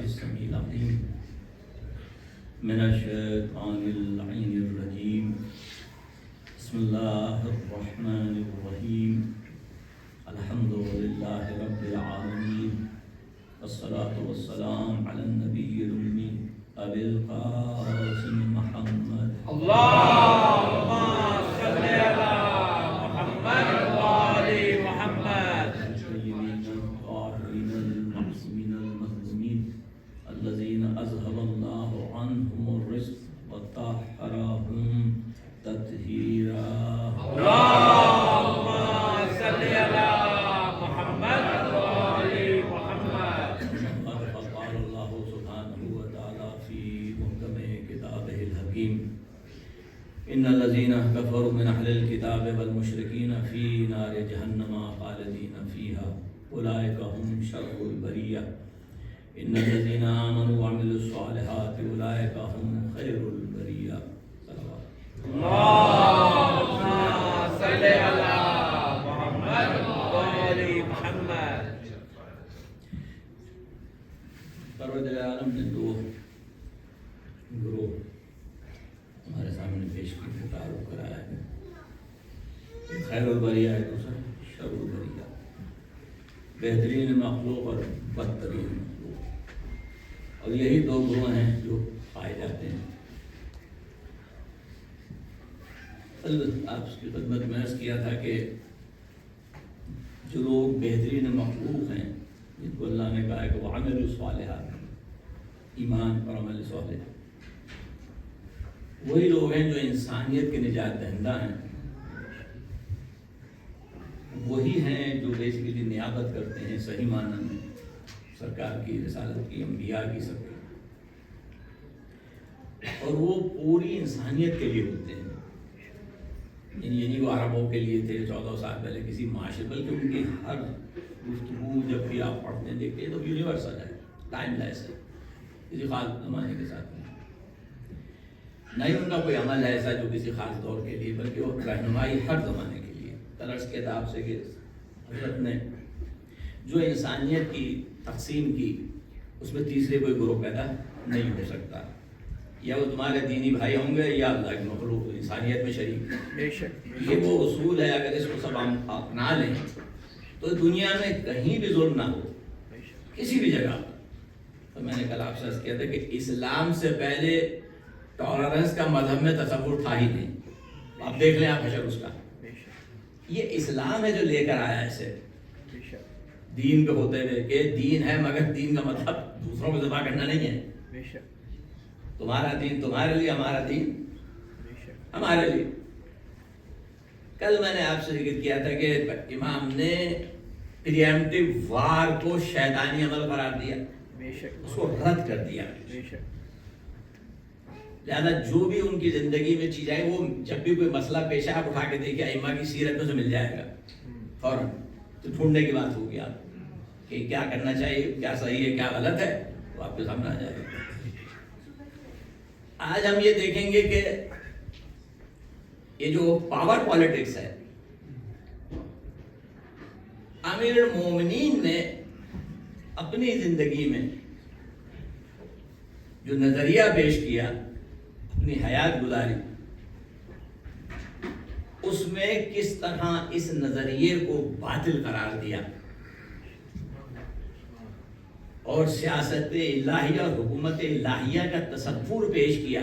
السميع العليم من الشيطان اللعين الرجيم بسم الله الرحمن الرحيم الحمد لله رب العالمين والصلاة والسلام على النبي الأمي أبي القاسم محمد اللهم صل على محمد وآل محمد الطيبين الطاهرين المعصومين المظلومين الذين أذهب الله عنهم الرزق وطهرهم تطهيرا اللهم صل على محمد وآل محمد قال الله سبحانه وتعالى في محكم كتابه الحكيم إن الذين كفروا من أهل الكتاب والمشركين في نار جهنم خالدين فيها أولئك هم شر البرية إن الذين آمنوا وعملوا الصالحات أولئك هم خير البرية صلوات اللهم صل على محمد وآل محمد پروردگار عالم نے دو گروہ ہمارے سامنے پیش کی تھے، تعارف کرایا ہے، ایک خیر البریہ ہے، دوسرا شر البریہ، بہترین مخلوق اور بدترین مخلوق، اور یہی دو گروہ ہیں جو پائے جاتے ہیں۔ آپ کی خدمت میں عرض کیا تھا کہ جو لوگ بہترین مخلوق ہیں جن کو اللہ نے کہا ہے کہ وہ عمل الصالحات، ایمان اور عمل صالح، وہی لوگ ہیں جو انسانیت کے نجات دہندہ ہیں، وہی ہیں جو بیسیکلی نیابت کرتے ہیں صحیح معنی میں سرکار کی، رسالت کی، انبیاء کی، سب کی، اور وہ پوری انسانیت کے لیے ہوتے ہیں۔ یہ نہیں وہ عربوں کے لیے تھے 1400 سال پہلے کسی معاشرے، بلکہ ان کی ہر گفتگو جب بھی آپ پڑھتے ہیں دیکھتے ہیں تو یونیورسل ہے، ٹائم لیس ہے، کسی خاص زمانے کے ساتھ نہیں ان کا کوئی عمل ہے ایسا جو کسی خاص دور کے لیے، بلکہ وہ رہنمائی ہر زمانے کے لیے۔ ترس کے اداب سے کہ حضرت نے جو انسانیت کی تقسیم کی اس میں تیسرے کوئی گروہ پیدا نہیں ہو سکتا، یا وہ تمہارے دینی بھائی ہوں گے یا اللہ کی مخلوق انسانیت میں شریک۔ بے شک یہ وہ اصول ہے، اگر اس کو سب ہم اپنا لیں تو دنیا میں کہیں بھی ظلم نہ ہو، کسی بھی جگہ۔ تو میں نے کل آپ سے عرض کیا تھا کہ اسلام سے پہلے ٹالرنس کا مذہب میں تصور تھا ہی نہیں، آپ دیکھ لیں آپ حشر اس کا، یہ اسلام ہے جو لے کر آیا اسے دین پہ ہوتے ہوئے کہ دین ہے، مگر دین کا مطلب دوسروں کو ذبح کرنا نہیں ہے۔ تمہارا دین تمہارے لیے، ہمارا دین ہمارے لیے۔ کل میں نے آپ سے ذکر کیا تھا کہ امام نے پریمپٹیو وار کو شیطانی عمل قرار دیا، اس کو رد کر دیا۔ لہذا جو بھی ان کی زندگی میں چیز آئے، وہ جب بھی کوئی مسئلہ پیش ہے آپ اٹھا کے دیکھیں، ائمہ کی سیرت میں سے مل جائے گا فوراً، تو ڈھونڈنے کی بات ہوگی آپ کہ کیا کرنا چاہیے، کیا صحیح ہے، کیا غلط ہے، وہ آپ کے سامنے آ جائے گا۔ آج ہم یہ دیکھیں گے کہ یہ جو پاور پالیٹکس ہے، امیر المومنین نے اپنی زندگی میں جو نظریہ پیش کیا، اپنی حیات گزاری، اس میں کس طرح اس نظریے کو باطل قرار دیا اور سیاست الہیہ اور حکومت الہیہ کا تصور پیش کیا۔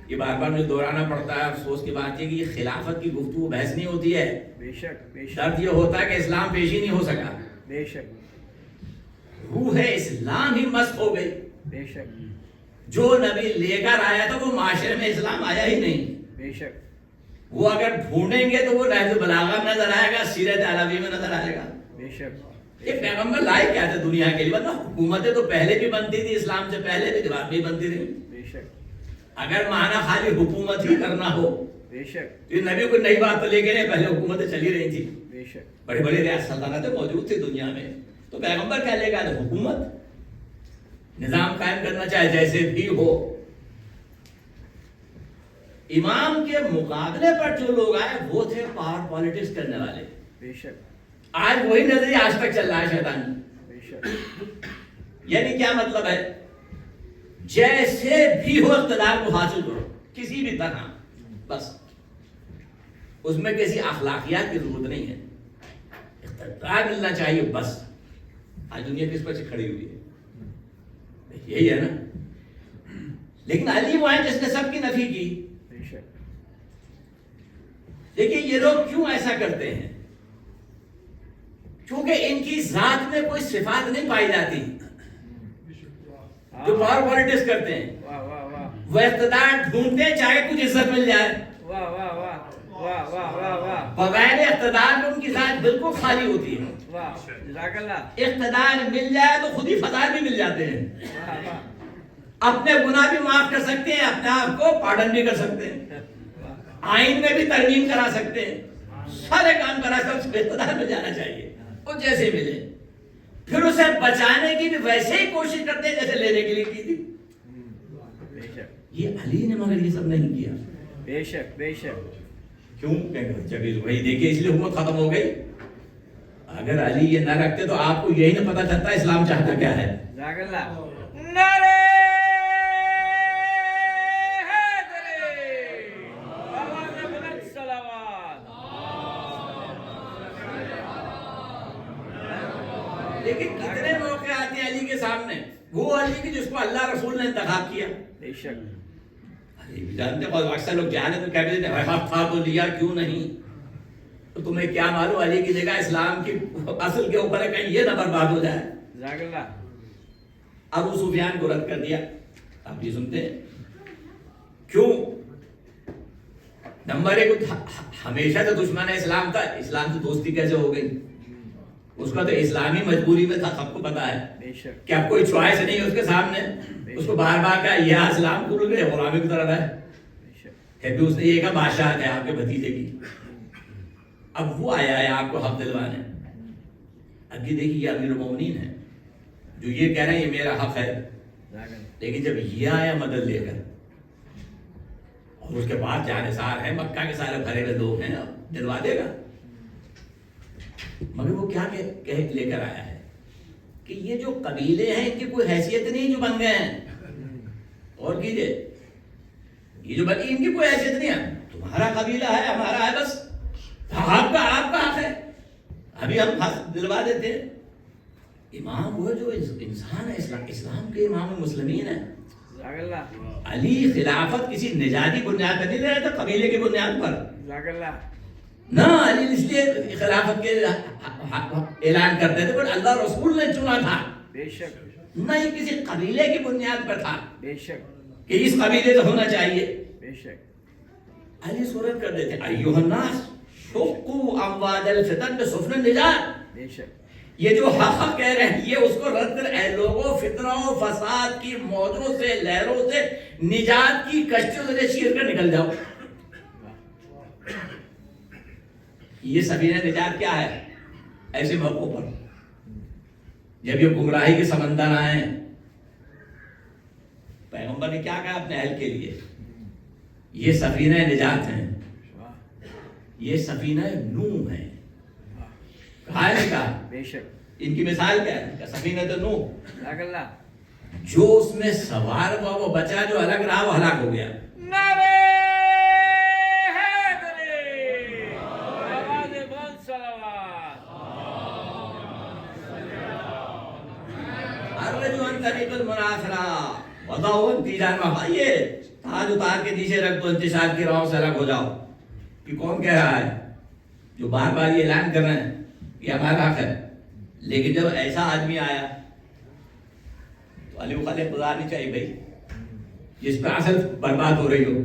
یہ بار بار مجھے دہرانا پڑتا ہے، افسوس کی بات ہے کہ یہ خلافت کی گفتگو بحث نہیں ہوتی ہے۔ درد یہ ہوتا ہے کہ اسلام پیش ہی نہیں ہو سکا، روح اسلام ہی مست ہو گئی۔ جو نبی لے کر آیا تھا وہ معاشرے میں اسلام آیا ہی نہیں۔ وہ اگر ڈھونڈیں گے تو وہ نہج البلاغہ میں نظر آئے گا، سیرت علوی میں نظر آئے گا۔ یہ پیغمبر لائے کیا تھے دنیا کے لیے؟ ورنہ حکومتیں تو پہلے بھی بنتی تھی، اسلام سے پہلے بھی بعد بھی بنتی رہی۔ اگر معنی خالی حکومت ہی کرنا ہو تو یہ نبی کوئی نئی بات تو لے کے نہیں، پہلے حکومتیں چلی رہی تھی، بڑی بڑی ریاست سلطنتیں موجود تھی دنیا میں، تو پیغمبر کیا لے گا؟ حکومت، نظام قائم کرنا چاہے جیسے بھی ہو۔ امام کے مقابلے پر جو لوگ آئے وہ تھے پاور پالیٹکس کرنے والے۔ آج وہی نظریہ آج تک چل رہا ہے شیطانی۔ یعنی کیا مطلب ہے؟ جیسے بھی ہو اقتدار کو حاصل کرو کسی بھی طرح، بس اس میں کسی اخلاقیات کی ضرورت نہیں ہے، اقتدار ملنا چاہیے بس۔ آج دنیا کس پر سے کھڑی ہوئی ہے؟ یہی ہے نا۔ لیکن علی وہ ہے جس نے سب کی نفی کی۔ دیکھیے یہ لوگ کیوں ایسا کرتے ہیں؟ کیونکہ ان کی ذات میں کوئی صفات نہیں پائی جاتی جو پاور پالیٹکس کرتے ہیں۔ وہ اقتدار ڈھونڈتے ہیں چاہے کچھ عزت مل جائے، بغیر اقتدار میں ان کی ذات بالکل خالی ہوتی ہے۔ اقتدار مل جائے تو خود ہی فضائل بھی مل جاتے ہیں، اپنے گناہ بھی معاف کر سکتے ہیں، اپنے آپ کو پارڈن بھی کر سکتے ہیں، آئین میں بھی ترمیم کرا سکتے ہیں، سارے کام کرا سکتے ہیں۔ اقتدار مل جانا چاہیے، وہ جیسے ملے، پھر اسے بچانے کی بھی ویسے ہی کوشش کرتے ہیں جیسے لینے کے لیے کی تھی۔ یہ علی نے مگر یہ سب نہیں کیا۔ بے شک بے شک۔ کیوں؟ جب وہی دیکھیے اس لیے حکومت ختم ہو گئی۔ اگر علی یہ نہ رکھتے تو آپ کو یہی نہ پتا چلتا اسلام چاہتا کیا ہے۔ نعرے لیکن کتنے موقع آتے ہیں علی کے سامنے، وہ علی کی جس کو اللہ رسول نے انتخاب کیا۔ بے شک۔ جانتے ہیں اکثر لوگ جانے تو کہہ دیتے ہیں حق تھا تو لیا کیوں نہیں؟ تو تمہیں کیا معلوم علی کی جگہ اسلام کی اصل کے اوپر ہے، کہیں یہ نہ برباد ہو جائے۔ ابو سفیان کو رد کر دیا۔ آپ یہ سنتے ہیں کیوں؟ نمبر ایک ہمیشہ سے دشمن اسلام تھا، اسلام سے دوستی کیسے ہو گئی؟ اس کا تو اسلامی مجبوری میں تھا، سب کو پتا ہے کہ اب کوئی چوائس نہیں ہے اس کے سامنے۔ اس کو بار بار کہا یہ اسلام کو رک گئے، غلامی کی طرف ہے، پھر بھی اس نے یہ کہا بادشاہ ہے آپ کے بھتیجے کی۔ اب وہ آیا ہے آپ کو حق دلوانے۔ اب یہ دیکھیے یہ امیر المومنین ہے جو یہ کہہ رہے ہیں یہ میرا حق ہے، لیکن جب یہ آیا مدد لے کر اور اس کے بعد جانثار ہے، مکہ کے سارے بھرے ہوئے لوگ ہیں، دلوا دے گا۔ مگر وہ کیا لے کر آیا ہے کہ یہ جو قبیلے ہیں ان کی کوئی حیثیت نہیں جو بن گئے ہیں۔ اور کیجئے یہ جو بنی ان کی کوئی حیثیت نہیں ہے، تمہارا قبیلہ ہے ہمارا ہے، بس آپ کا حق ہے، ابھی ہم حق دلوا دیتے ہیں۔ امام وہ جو انسان ہے، اسلام کے امام المسلمین ہے۔ علی خلافت کسی نجاتی بنیاد پر نہیں لے رہے تھے، قبیلے کی بنیاد پر نہ۔ علی اس لیے خلافت کے اعلان کرتے تھے پر اللہ رسول نے چنا تھا، نہ یہ کسی قبیلے کی بنیاد پر تھا کہ اس قبیلے سے ہونا چاہیے۔ علی صورت کر دیتے ایھا الناس شقوا امواج الفتن بسفن النجات۔ یہ جو حق کہہ رہے ہیں یہ اس کو رد کر، اے لوگوں فتنوں و فساد کی موجوں سے، لہروں سے، نجات کی کشتیوں سے چیر کر نکل جاؤ۔ یہ سفینہ نجات کیا ہے؟ ایسے موقعوں پر جب یہ گمراہی کے سمندر آئے، پیغمبر نے کیا کہا اپنے اہل کے لیے؟ یہ سفینہ نجات ہیں، یہ سفینہ نوح ہے۔ کہا ہے کہا ان کی مثال کیا ہے؟ سفینہ تو نوح، جو اس میں سوار ہوا وہ بچا، جو الگ رہا وہ ہلاک ہو گیا۔ طریق المناثرہ بتاؤ انتشار میں، یہ تاج اتار کے نیچے رکھ دو، انتشار کی راہوں سے الگ ہو جاؤ۔ کہ کون کہہ رہا ہے؟ جو بار بار یہ اعلان کر رہے ہیں یہ ہمارا حق ہے، لیکن جب ایسا آدمی آیا تو علی خالق گزارنی چاہیے بھائی جس پہ اصل برباد ہو رہی ہو۔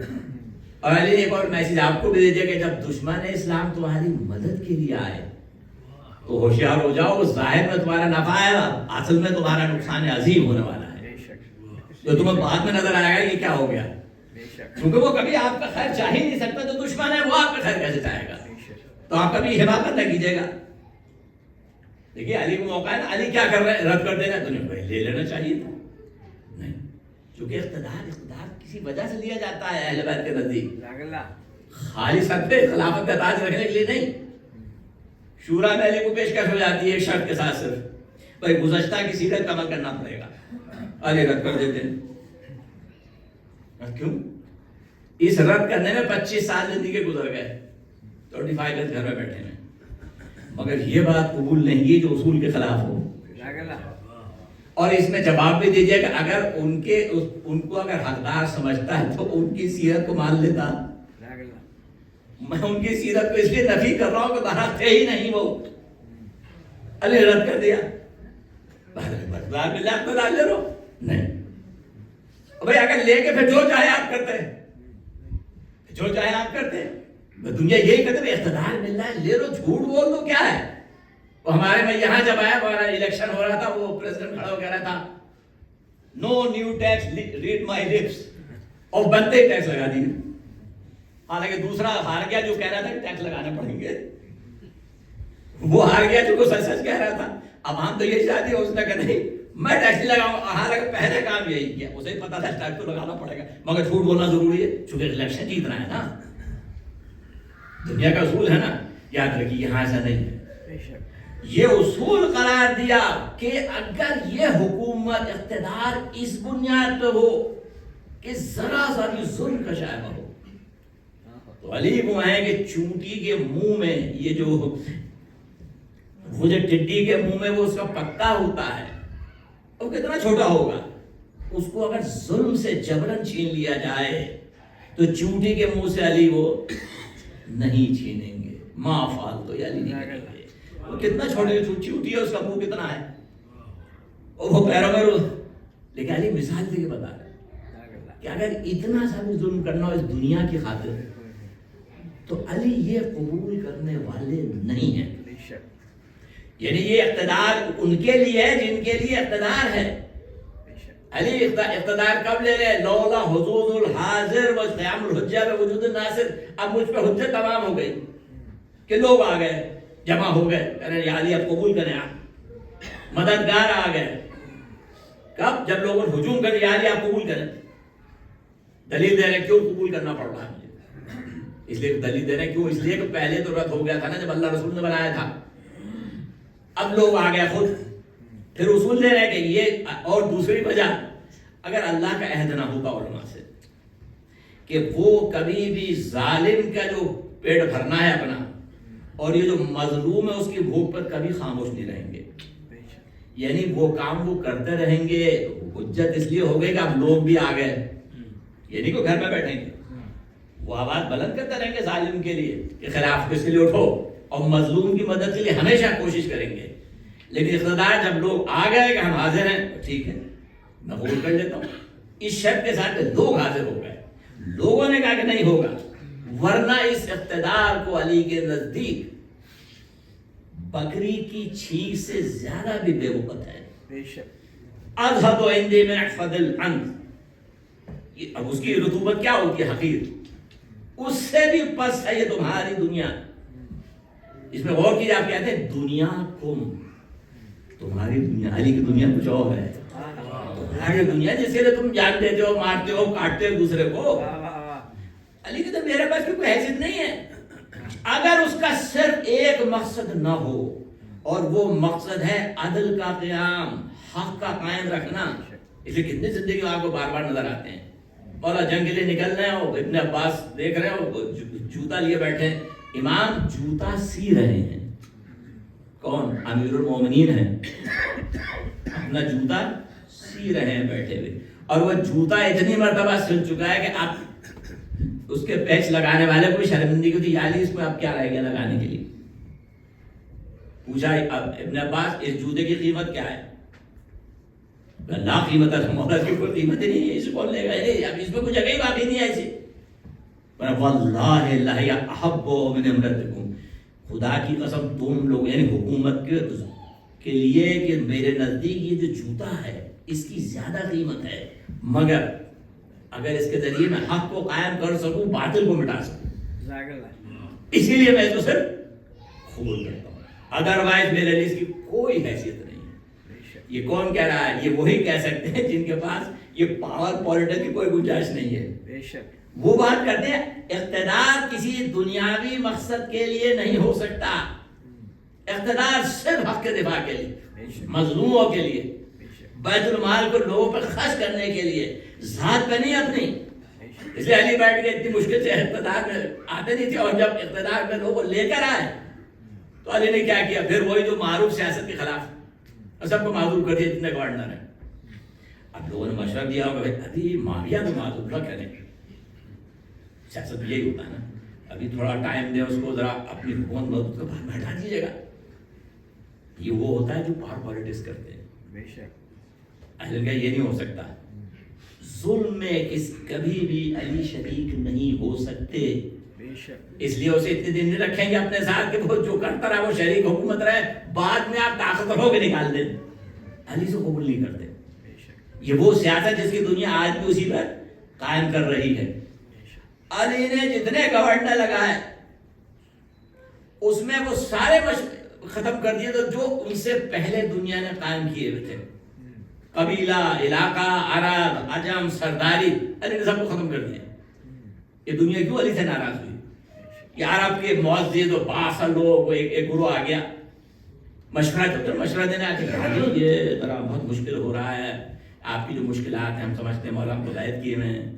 اور علی نے ایک اور میسج آپ کو بھی دے دیا کہ جب دشمن اسلام تمہاری مدد کے لیے آئے تو ہوشیار ہو جاؤ، اس ظاہر میں تمہارا نفع ہے، اصل میں تمہارا نقصان عظیم ہونے والا ہے، جو تمہیں بعد میں نظر آئے گا یہ کیا ہو گیا، کیونکہ وہ کبھی آپ کا خیر چاہ ہی نہیں سکتا، جو دشمن ہے وہ آپ کا خیر کیسے چاہے گا؟ تو آپ کبھی حماقت نہ کیجیے گا۔ دیکھیے علی کو موقع ہے نا، علی کیا کر رہے ہیں؟ رد کر دینا، تمہیں لے لینا چاہیے تھا، نہیں، کیونکہ اقتدار کسی وجہ سے لیا جاتا ہے اہل بیت کے نزدیک، خالی سر پہ خلافت کا تاج رکھنے کے لیے نہیں۔ شورا میں علی کو پیشکش ہو جاتی ہے ایک شرط کے ساتھ صرف، بھائی گزشتہ کی سیرت عمل کرنا پڑے گا، علی رد کر دیتے ہیں. کیوں؟ اس رد کرنے میں 25 سال زندگی گزر گئے، 25 ایئرز گھر میں بیٹھے ہیں، مگر یہ بات قبول نہیں کی جو اصول کے خلاف ہو. اور اس میں جواب بھی دیجیے کہ اگر ان کو اگر حقدار سمجھتا ہے تو ان کی سیرت کو مان لیتا. میں ان کی سیرت کو اس لیے نفی کر رہا ہوں کہ بہار تھے ہی نہیں وہ، علی رد کر دیا. بردار میں لاکھ میں ڈال لے رہو نہیں بھائی، اگر لے کے پھر جو چاہے آپ کرتے ہیں، جو چاہے آپ کرتے ہیں. دنیا یہی کہتے ہیں اقتدار مل رہا ہے لے لو، جھوٹ بول دو، کیا ہے. وہ ہمارے میں یہاں جب آیا ہمارا الیکشن ہو رہا تھا، وہ پریزیڈنٹ کھڑا ہو کہہ رہا تھا نو نیو ٹیکس ریڈ مائی لپس، اور بنتے ہی ٹیکس لگا دیے. حالانکہ دوسرا ہار گیا جو کہہ رہا تھا کہ ٹیکس لگانے پڑیں گے، وہ ہار گیا جو سچ سچ کہہ رہا تھا. اب ہم تو یہی چاہتے ہیں، اس نے کہا نہیں میں ٹیکس نہیں لگاؤں. حالانکہ پہلے کام یہی کیا، اسے ہی پتا تھا ٹیکس تو لگانا پڑے گا، مگر جھوٹ بولنا ضروری ہے چونکہ الیکشن جیتنا ہے نا. دنیا کا اصول ہے نا، یاد رکھیے یہاں ایسا نہیں ہے. یہ اصول قرار دیا کہ اگر یہ حکومت اقتدار اس بنیاد پہ ہو کہ ذرا سا بھی ظلم کا شائبہ ہو، تو علی وہ ہیں کہ چونٹی کے منہ میں یہ جو وہ جو ٹڈی کے منہ میں وہ اس کا پتا ہوتا ہے وہ کتنا چھوٹا ہوگا، اس کو اگر ظلم سے جبرن چھین لیا جائے تو چونٹی کے منہ سے علی وہ نہیں چھینیں گے. ما فعلت تو علی نہیں کریں گے. وہ کتنا چھوٹی چونٹی ہے، اس کا منہ کتنا ہے، وہ پیروں میں لیکن علی مثال دے کے بتا رہے کہ اگر اتنا سا بھی ظلم کرنا ہو اس دنیا کی خاطر تو علی یہ قبول کرنے والے نہیں ہیں. یعنی یہ اقتدار ان کے لیے ہے جن کے لیے اقتدار ہے. علی اقتدار کب لے رہے؟ لولا حضور الحاضر و قیام الحجہ و وجود الناصر. اب مجھ پہ حجت تمام ہو گئی کہ لوگ آ گئے، جمع ہو گئے، کہہ رہے یا علی اب قبول کریں آپ. مددگار آ گئے کب؟ جب لوگوں نے ہجوم کر یا علی آپ قبول کریں. دلیل دے رہے کیوں قبول کرنا پڑ رہا ہے مجھے؟ اس لیے دلیل دے رہے کیوں؟ اس لیے کہ پہلے تو رد ہو گیا تھا نا جب اللہ رسول نے بنایا تھا. اب لوگ آ گئے خود، پھر اصول دے رہے کہ یہ. اور دوسری وجہ اگر اللہ کا عہد نہ ہوتا علماء سے کہ وہ کبھی بھی ظالم کا جو پیٹ بھرنا ہے اپنا اور یہ جو مظلوم ہے اس کی بھوک پر کبھی خاموش نہیں رہیں گے. یعنی وہ کام وہ کرتے رہیں گے. حجت اس لیے ہو گئی کہ اب لوگ بھی آ گئے، یعنی کہ گھر میں بیٹھیں گے، وہ آواز بلند کرتے رہیں گے ظالم کے لیے کہ خلاف اس کے لیے اٹھو، اور مظلوم کی مدد کے لیے ہمیشہ کوشش کریں گے. لیکن اقتدار جب لوگ آ گئے کہ ہم حاضر ہیں، ٹھیک ہے میں قبول کر لیتا ہوں، اس شرط کے ساتھ لوگ حاضر ہو گئے. لوگوں نے کہا کہ نہیں ہوگا، ورنہ اس اقتدار کو علی کے نزدیک بکری کی چھینک سے زیادہ بھی بے وقت ہے. اذهب عندي من احفظ العنز. اب اس کی رطوبت کیا ہوتی ہے؟ حقیر. اس سے بھی پس ہے یہ تمہاری دنیا. اس میں غور کیجیے، آپ کہتے ہیں دنیا کم، تمہاری دنیا. علی کی دنیا کچھ اور ہے. تمہاری دنیا جس کے لیے تم جان دیتے ہو، مارتے ہو، کاٹتے ہو دوسرے کو. علی کی تو میرے پاس کوئی حیثیت نہیں ہے. اگر اس کا صرف ایک مقصد نہ ہو اور وہ مقصد ہے عدل کا قیام، حق کا قائم رکھنا. اس لیے کتنی زندگی میں آپ کو بار بار نظر آتے ہیں مولا جنگ کے لیے نکل رہے ہیں، ابن عباس دیکھ رہے ہیں جوتا لیے بیٹھے ہیں، امام جوتا سی رہے ہیں. کون؟ امیر المومنین ہیں، اپنا جوتا سی رہے ہیں بیٹھے ہوئے. اور وہ جوتا اتنی مرتبہ سل چکا ہے کہ آپ اس کے پیچ لگانے والے کو بھی شرمندگی ہوتی ہے. یعنی اس میں اب کیا رہ گیا لگانے کے لیے؟ پوچھا ابن عباس اس جوتے کی قیمت کیا ہے؟ لا قیمت ہے، مولا کی کوئی قیمت ہی نہیں ہے، اس کو لے گئے اب اس میں کوئی جگہ ہی باقی نہیں ہے ایسی. واللہ لا احب من امرتکم، خدا کی قسم تم لوگ یعنی حکومت کے لیے کہ میرے نزدیک یہ جو جوتا ہے اس کی زیادہ قیمت ہے، مگر اگر اس کے ذریعے میں حق کو قائم کر سکوں، باطل کو مٹا سکوں، اسی لیے میں تو صرف قبول کرتا ہوں. ادروائز میرے لیے اس کی کوئی حیثیت نہیں ہے. یہ کون کہہ رہا ہے؟ یہ وہی کہہ سکتے ہیں جن کے پاس یہ پاور پولیٹکس کی کوئی گنجائش نہیں ہے. وہ بات کرتے ہیں اقتدار کسی دنیاوی مقصد کے لیے نہیں ہو سکتا. اقتدار صرف حق کے دفاع کے لیے، بے شک مظلوموں کے لیے، بے شک بیت المال کو لوگوں پر خرچ کرنے کے لیے، ذات پہ نہیں اپنی۔ بے شک اس لیے علی بیٹھ کے اتنی مشکل سے اقتدار میں آتے نہیں تھے، اور جب اقتدار میں لوگوں کو لے کر آئے تو علی نے کیا کیا؟ پھر وہی جو معروف سیاست کے خلاف اور سب کو معذور کر دیا جتنے گورنر ہیں۔ اب لوگوں نے مشورہ دیا ہوگا ابھی معاویہ تو معذور نہ کریں، سیاست میں یہی ہوتا ہے نا، ابھی تھوڑا ٹائم دیں اس کو، ذرا اپنی حکومت مضبوط کو باہر ہٹا دیجیے گا۔ یہ وہ ہوتا ہے جو پاور پالیٹکس کرتے ہیں۔ بے شک اہل کا یہ نہیں ہو سکتا، ظلم میں کبھی بھی علی شریک نہیں ہو سکتے، بے شک اس لیے اسے اتنے دن نہیں رکھیں گے اپنے ساتھ کہ وہ جو کرتا رہا وہ شریک حکومت رہے، بعد میں آپ طاقتور ہو کے نکال دیں۔ علی سے قبول نہیں کرتے۔ بے شک یہ وہ سیاست جس کی دنیا آج بھی اسی پر قائم کر رہی ہے۔ بے شک علی نے جتنے گورنر لگائے اس میں وہ سارے ختم کر دیے تو جو ان سے پہلے دنیا نے قائم کیے ہوئے تھے، قبیلہ، علاقہ، عرب، عجم، سرداری، علی نے سب کو ختم کر دیا۔ یہ دنیا کیوں علی سے ناراض ہوئی؟ یہ عرب کے معزز و بااثر لوگ ایک گروہ آ گیا، مشورہ دینے آ کے یہ ذرا بہت مشکل ہو رہا ہے، آپ کی جو مشکلات ہیں ہم سمجھتے ہیں، مولا ہم کو ہدایت کیے ہوئے ہیں،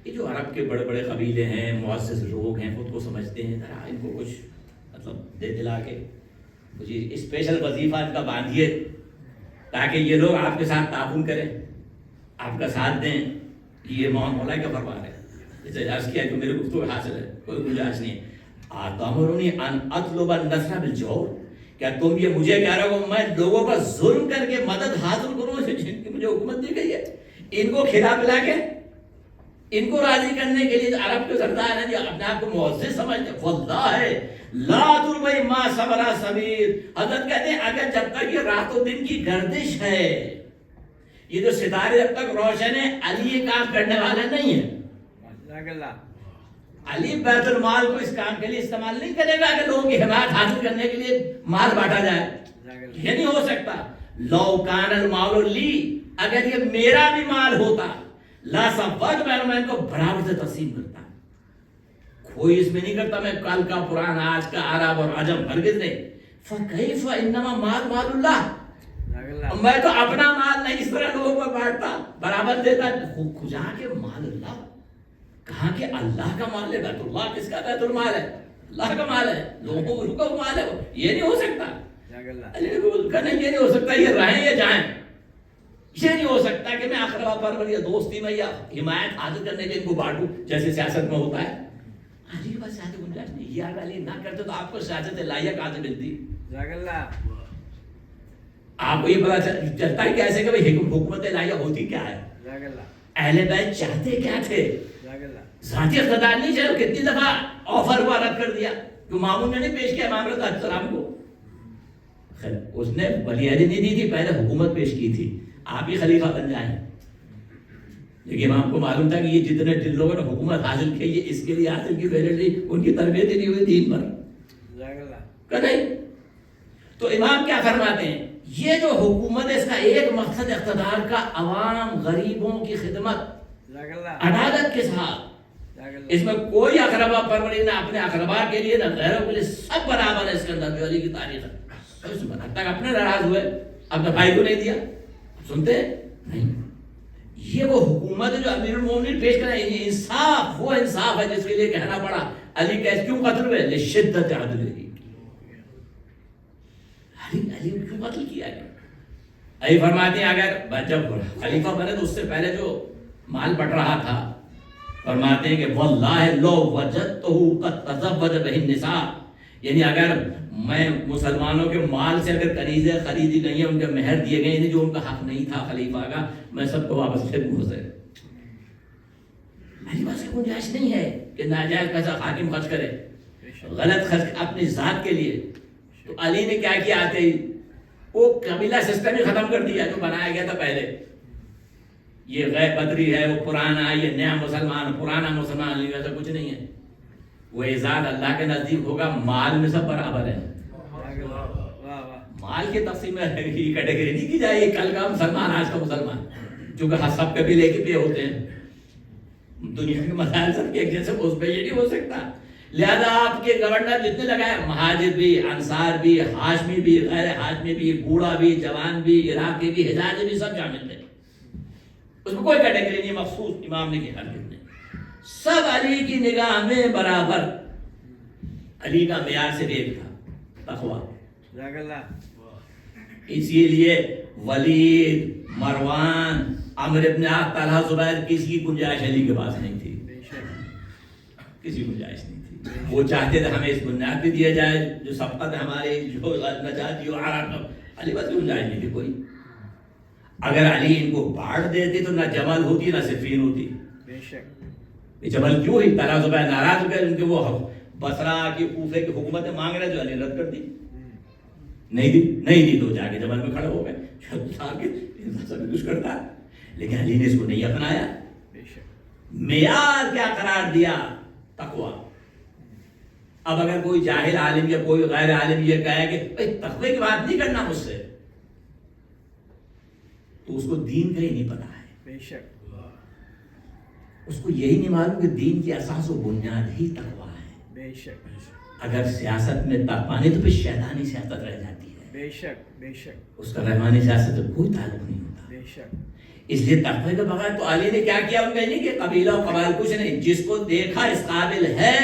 یہ جو عرب کے بڑے بڑے قبیلے ہیں، معزز لوگ ہیں، خود کو سمجھتے ہیں، ذرا ان کو کچھ مطلب دے دلا کے کچھ اسپیشل وظیفہ ان کا باندھیے تاکہ یہ لوگ آپ کے ساتھ تعاون کریں، آپ کا ساتھ دیں۔ یہ مولا کا فرمان ہے، جیسے عرض کیا کہ میرے گفتگو حاصل ہے، کوئی گنجائش نہیں ہے۔ آتامرونی ان اطلب النصر بالجور، کیا تم یہ مجھے کہہ رہے ہو میں لوگوں پر ظلم کر کے مدد حاصل کروں جن کی مجھے حکومت دی گئی ہے؟ ان کو کھلا پلا کے ان کو راضی کرنے کے لیے عرب کے سردار ہیں، اپنے آپ کو معزز سمجھتے، واللہ ہے لا تربی ما صبر صبیر۔ حضرت کہتے ہیں اگر جب تک یہ رات و دن کی گردش ہے، یہ جو ستارے جب تک روشن ہے، علی یہ کام کرنے والا نہیں ہے۔ علی بیت المال کو اس کام کے لیے استعمال نہیں کرے گا کہ لوگوں کی حمایت حاصل کرنے کے لیے مال بانٹا جائے، یہ نہیں ہو سکتا۔ لو کان المال لی، اگر یہ میرا بھی مال ہوتا، لا سبت میں ان کو برابر سے تقسیم کرتا۔ کوئی اس میں نہیں کرتا میں کل کا پرانا آج کا عرب اور عجم، ہرگز نہیں۔ فکیف انما مال مال اللہ، میں تو اپنا مال نہیں اس طرح لوگوں کو بانٹتا، برابر دیتا، کھجا کے مال اللہ، کہاں کہ اللہ کا مال ہے، بیت اللہ کس کا؟ بیت المال ہے، اللہ کا مال ہے، لوگوں کا مال ہے، یہ نہیں ہو سکتا۔ یہ نہیں ہو سکتا، یہ رہیں یا جائیں، یہ نہیں ہو سکتا کہ میں اقربا پرور یا دوستی میں یا حمایت حاصل کرنے کے ان کو بانٹوں جیسے سیاست میں ہوتا ہے۔ علی کے پاس سیاست گنجائش نہیں، یہ اگر علی نہ کرتے تو آپ کو سیاست لائحہ کہاں سے ملتی؟ آپ کو یہ پتا چلتا ہے کیسے کہ حکومت لائحہ ہوتی کیا ہے؟ اہل بیت چاہتے کیا تھے؟ ذاتی اقتدار نہیں چاہے، کتنی دفعہ آفر ہوا رد کر دیا، جو مامون نے نہیں پیش کیا امام رضا علیہ السلام کو، اس نے ولی عہد نہیں دی تھی، پہلے حکومت پیش کی تھی، آپ ہی خلیفہ بن جائیں۔ لیکن امام کو معلوم تھا کہ یہ جتنے جن لوگوں نے حکومت حاصل کی یہ اس کے لیے حاصل کی، ان کی تربیت ہی نہیں ہوئی دین پر، نہیں۔ تو امام کیا فرماتے ہیں؟ یہ جو حکومت ہے اس کا ایک مقصد اقتدار کا عوام غریبوں کی خدمت عدالت کے ساتھ، اس میں کوئی اقربا پروری نہ اپنے اقربا کے لیے نہ غیروں کے لیے، سب برابر ہے اس کے اندر۔ جو علی کی تاریخ ہے حد تک اپنے ناراض ہوئے، اپنے بھائی کو نہیں دیا، سنتے نہیں۔ یہ وہ حکومت ہے جو امیر المومنین پیش کرے، انصاف، وہ انصاف ہے جس کے لیے کہنا پڑا علی کیسے کیوں قتل ہوئے؟ لشدت عدلہ، علی کیوں قتل کیا گیا؟ علی فرماتے ہیں اگر جب خلیفہ بنے تو اس سے پہلے جو مال بٹ رہا تھا، فرماتے ہیں کہ واللہ لو وجدتہ قد تزوج بہ النساء، یعنی اگر میں مسلمانوں کے مال سے اگر کنیزیں خریدی گئی ہیں، ان کے مہر دیے گئے ہیں جو ان کا حق نہیں تھا خلیفہ کا، میں سب کو واپس کر دوں۔ سے میری پاس گنجائش نہیں ہے کہ ناجائز پیسہ حاکم خرچ کرے، غلط خرچ اپنی ذات کے لیے۔ تو علی نے کیا کیا؟ آتے ہی وہ قبیلہ سسٹم ہی ختم کر دیا جو بنایا گیا تھا پہلے۔ یہ غیر بدری ہے، وہ پرانا، یہ نیا مسلمان، پرانا مسلمان، علی ویسا کچھ نہیں ہے۔ وہ اعزاز اللہ کے نزدیک ہوگا، مال میں سب برابر ہے۔ مال کی تقسیم میں کیٹیگری نہیں کی جائے، کل کا مسلمان آج کا مسلمان، چونکہ سب قبیلے کے پہ ہوتے ہیں، دنیا کے مسائل سب ایک جیسے، اس پہ یہ نہیں ہو سکتا لہذا آپ کے گورنر جتنے لگائے مہاجر بھی، انصار بھی، ہاشمی بھی، غیر ہاشمی بھی، بوڑھا بھی، جوان بھی، عراقی بھی، حجازی بھی، سب شامل تھے. اس میں کوئی کیٹیگری نہیں مخصوص امام نے کہا کتنے. سب علی کی نگاہ میں برابر. علی کا معیار صرف ایک تھا، تقویٰ. جزاک اللہ. اسی لیے ولید، مروان، عمرو ابن عاص، طلحہ، زبیر، کسی کی گنجائش علی کے پاس نہیں تھی. بے شک. کسی گنجائش نہیں تھی. وہ چاہتے تھے ہمیں اس بنیاد پہ دیا جائے جو سبقت ہے ہماری، جو نجات جو عرب. علی بس گنجائش نہیں تھی کوئی. اگر علی ان کو بانٹ دیتے تو نہ جمل ہوتی نہ صفین ہوتی. بے شک. یہ جمل کیوں ہوئی؟ طلحہ زبیر ناراض ہو گئے، ان کے وہ بصرہ کی کوفے کی حکومتیں مانگ رہے جو علی رد کر دی. نہیں دی تو جا کے جبل میں کھڑے ہو گئے. سب کچھ کرتا ہے لیکن علی نے اس کو نہیں اپنایا. معیار کیا قرار دیا؟ تقویٰ. اب اگر کوئی جاہل عالم یا کوئی غیر عالم یہ کہے کہ تقوی کی بات نہیں کرنا مجھ سے، تو اس کو دین کا ہی نہیں پتا ہے. بے شک. اس کو یہی نہیں معلوم کہ دین کی اساس و بنیاد ہی تقویٰ ہے. بے شک. اگر سیاست میں تقویٰ نہیں تو پھر شیطانی سیاست رہ جاتی ہے. بے شک. بے شک. اس کا رحمانی سیاست سے کوئی تعلق نہیں ہوتا. بے شک. اس لیے تقوی کے بغیر تو علی نے کیا کیا؟ ان کا نہیں کہ قبیلہ و قبائل کچھ نہیں، جس کو دیکھا اس قابل ہے